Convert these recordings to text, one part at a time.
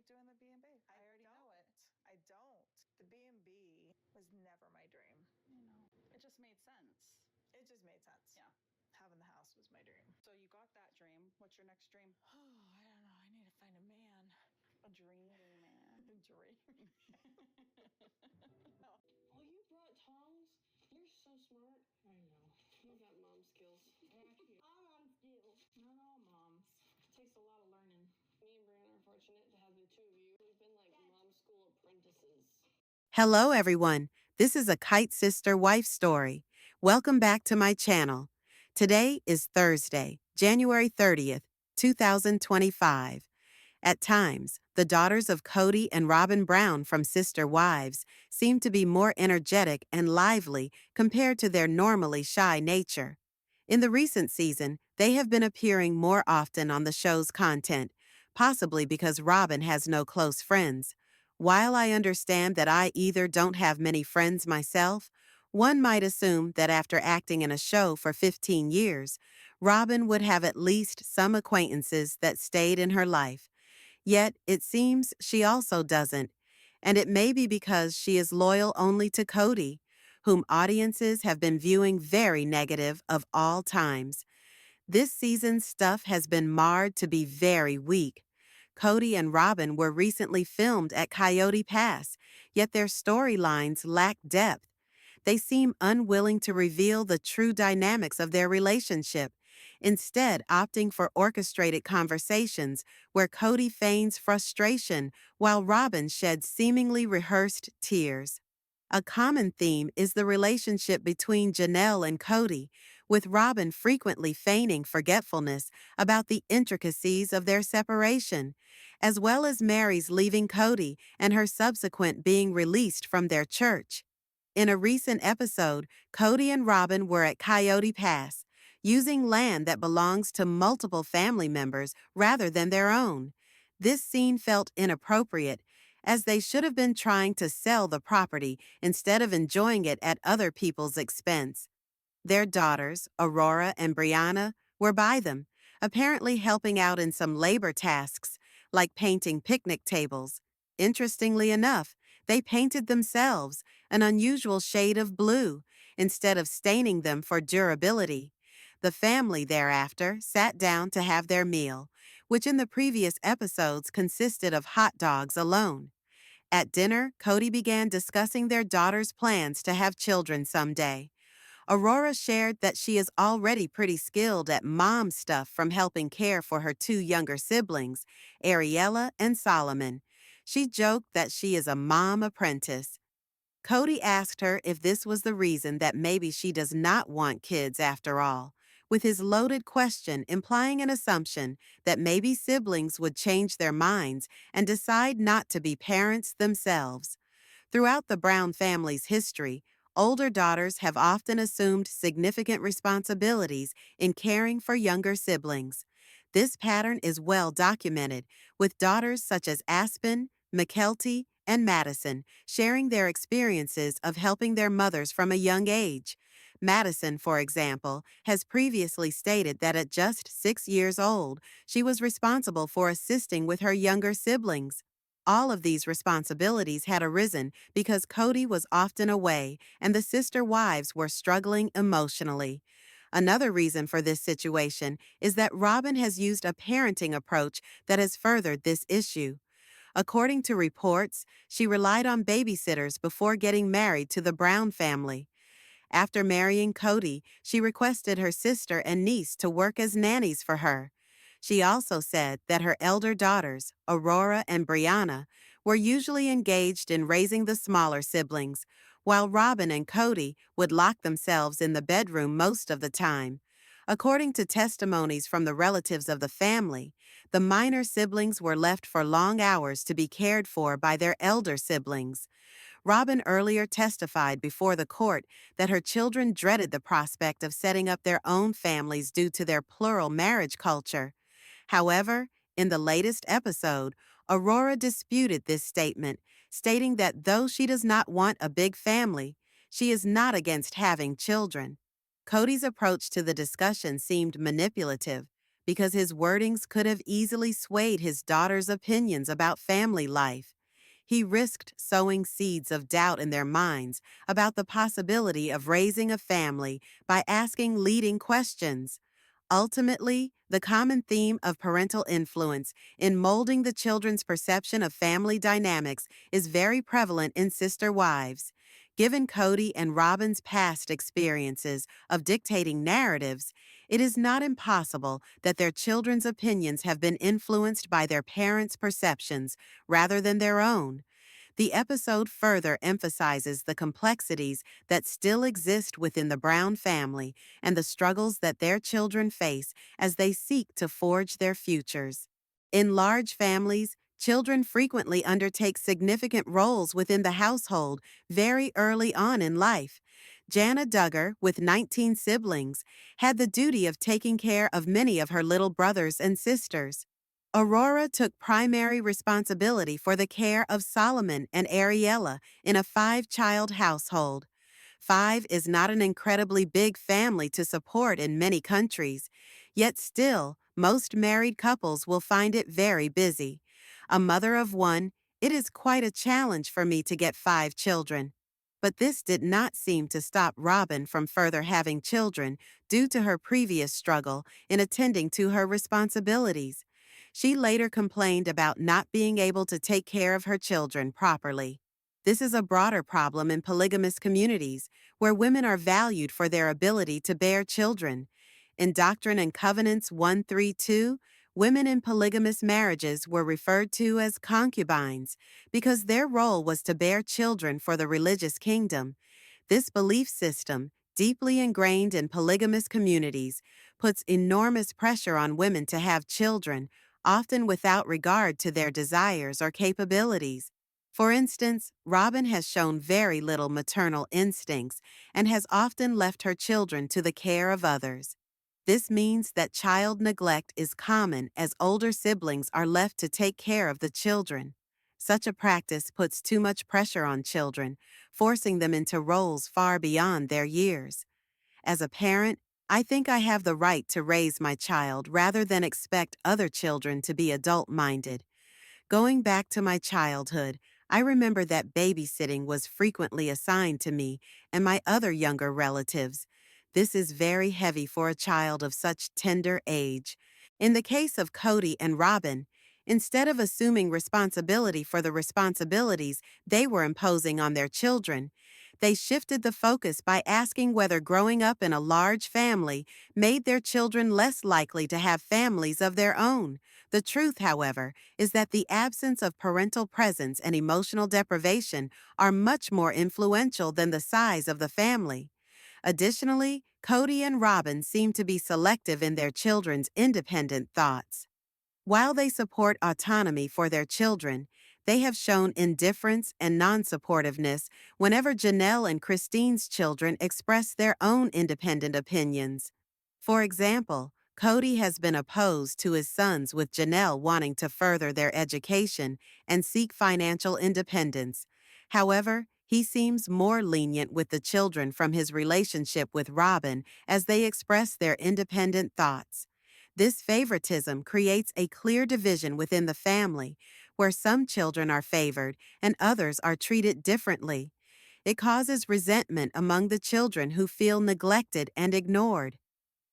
like doing the B&B. I already know it. I don't. The B&B was never my dream. It just made sense. It just made sense. Yeah. Having the house was my dream. So you got that dream. What's your next dream? Oh, I don't know. I need to find a man. A dreamy man. A dream. Oh, you brought tongs? You're so smart. I know. You got mom skills. All moms do. Not all moms. It takes a lot of learning. Me and Brian are fortunate to have the two of you. We've been like mom school apprentices. Hello everyone, this is a Kite Sister wife story. Welcome back to my channel. Today is Thursday, January 30th, 2025. At times, the daughters of Kody and Robyn Brown from Sister Wives seem to be more energetic and lively compared to their normally shy nature. In the recent season, they have been appearing more often on the show's content, possibly because Robyn has no close friends. While I understand that I either don't have many friends myself, one might assume that after acting in a show for 15 years, Robyn would have at least some acquaintances that stayed in her life. Yet, it seems she also doesn't, and it may be because she is loyal only to Kody, whom audiences have been viewing very negative of all times. This season's stuff has been marred to be very weak. Kody and Robyn were recently filmed at Coyote Pass, yet their storylines lack depth. They seem unwilling to reveal the true dynamics of their relationship, instead opting for orchestrated conversations where Kody feigns frustration while Robyn sheds seemingly rehearsed tears. A common theme is the relationship between Janelle and Kody, with Robyn frequently feigning forgetfulness about the intricacies of their separation, as well as Mary's leaving Kody and her subsequent being released from their church. In a recent episode, Kody and Robyn were at Coyote Pass, using land that belongs to multiple family members rather than their own. This scene felt inappropriate, as they should have been trying to sell the property instead of enjoying it at other people's expense. Their daughters, Aurora and Brianna, were by them, apparently helping out in some labor tasks, like painting picnic tables. Interestingly enough, they painted themselves, an unusual shade of blue, instead of staining them for durability. The family thereafter sat down to have their meal, which in the previous episodes consisted of hot dogs alone. At dinner, Kody began discussing their daughter's plans to have children someday. Aurora shared that she is already pretty skilled at mom stuff from helping care for her two younger siblings, Ariella and Solomon. She joked that she is a mom apprentice. Kody asked her if this was the reason that maybe she does not want kids after all, with his loaded question implying an assumption that maybe siblings would change their minds and decide not to be parents themselves. Throughout the Brown family's history, older daughters have often assumed significant responsibilities in caring for younger siblings. This pattern is well documented, with daughters such as Aspen, McKelty, and Madison sharing their experiences of helping their mothers from a young age. Madison, for example, has previously stated that at just 6 years old, she was responsible for assisting with her younger siblings. All of these responsibilities had arisen because Kody was often away and the sister wives were struggling emotionally. Another reason for this situation is that Robyn has used a parenting approach that has furthered this issue. According to reports, she relied on babysitters before getting married to the Brown family. After marrying Kody, she requested her sister and niece to work as nannies for her. She also said that her elder daughters, Aurora and Brianna, were usually engaged in raising the smaller siblings, while Robyn and Kody would lock themselves in the bedroom most of the time. According to testimonies from the relatives of the family, the minor siblings were left for long hours to be cared for by their elder siblings. Robyn earlier testified before the court that her children dreaded the prospect of setting up their own families due to their plural marriage culture. However, in the latest episode, Aurora disputed this statement, stating that though she does not want a big family, she is not against having children. Kody's approach to the discussion seemed manipulative, because his wordings could have easily swayed his daughter's opinions about family life. He risked sowing seeds of doubt in their minds about the possibility of raising a family by asking leading questions. Ultimately, the common theme of parental influence in molding the children's perception of family dynamics is very prevalent in sister wives. Given Kody and Robyn's past experiences of dictating narratives, it is not impossible that their children's opinions have been influenced by their parents' perceptions rather than their own. The episode further emphasizes the complexities that still exist within the Brown family and the struggles that their children face as they seek to forge their futures. In large families, children frequently undertake significant roles within the household very early on in life. Jana Duggar, with 19 siblings, had the duty of taking care of many of her little brothers and sisters. Aurora took primary responsibility for the care of Solomon and Ariella in a 5-child household. 5 is not an incredibly big family to support in many countries, yet still, most married couples will find it very busy. A mother of 1, it is quite a challenge for me to get 5 children. But this did not seem to stop Robyn from further having children due to her previous struggle in attending to her responsibilities. She later complained about not being able to take care of her children properly. This is a broader problem in polygamous communities, where women are valued for their ability to bear children. In Doctrine and Covenants 132, women in polygamous marriages were referred to as concubines because their role was to bear children for the religious kingdom. This belief system, deeply ingrained in polygamous communities, puts enormous pressure on women to have children, often without regard to their desires or capabilities. For instance, Robyn has shown very little maternal instincts and has often left her children to the care of others. This means that child neglect is common as older siblings are left to take care of the children. Such a practice puts too much pressure on children, forcing them into roles far beyond their years. As a parent, I think I have the right to raise my child rather than expect other children to be adult-minded. Going back to my childhood, I remember that babysitting was frequently assigned to me and my other younger relatives. This is very heavy for a child of such tender age. In the case of Kody and Robyn, instead of assuming responsibility for the responsibilities they were imposing on their children, they shifted the focus by asking whether growing up in a large family made their children less likely to have families of their own. The truth, however, is that the absence of parental presence and emotional deprivation are much more influential than the size of the family. Additionally, Kody and Robyn seem to be selective in their children's independent thoughts. While they support autonomy for their children, they have shown indifference and non-supportiveness whenever Janelle and Christine's children express their own independent opinions. For example, Kody has been opposed to his sons with Janelle wanting to further their education and seek financial independence. However, he seems more lenient with the children from his relationship with Robyn as they express their independent thoughts. This favoritism creates a clear division within the family, where some children are favored and others are treated differently. It causes resentment among the children who feel neglected and ignored.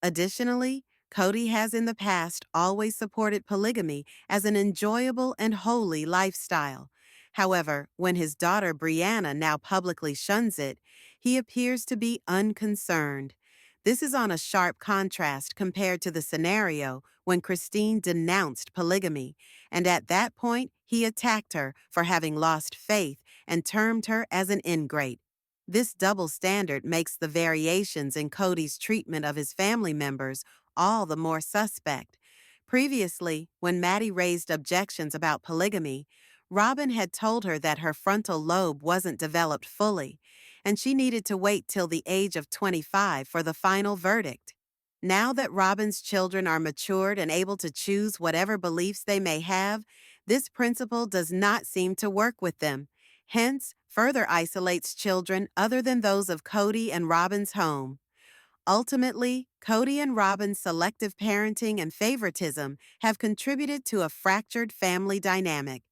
Additionally, Kody has in the past always supported polygamy as an enjoyable and holy lifestyle. However, when his daughter Brianna now publicly shuns it, he appears to be unconcerned. This is on a sharp contrast compared to the scenario when Christine denounced polygamy, and at that point he attacked her for having lost faith and termed her as an ingrate. This double standard makes the variations in Kody's treatment of his family members all the more suspect. Previously, when Maddie raised objections about polygamy, Robyn had told her that her frontal lobe wasn't developed fully, and she needed to wait till the age of 25 for the final verdict. Now that Robyn's children are matured and able to choose whatever beliefs they may have, this principle does not seem to work with them. Hence, further isolates children other than those of Kody and Robyn's home. Ultimately, Kody and Robyn's selective parenting and favoritism have contributed to a fractured family dynamic.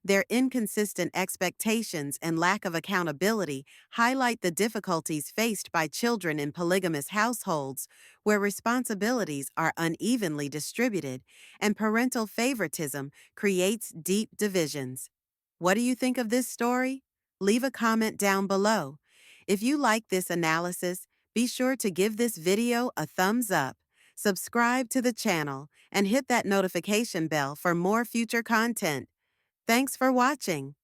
Their inconsistent expectations and lack of accountability highlight the difficulties faced by children in polygamous households where responsibilities are unevenly distributed and parental favoritism creates deep divisions. What do you think of this story? Leave a comment down below. If you like this analysis, be sure to give this video a thumbs up, subscribe to the channel, and hit that notification bell for more future content. Thanks for watching.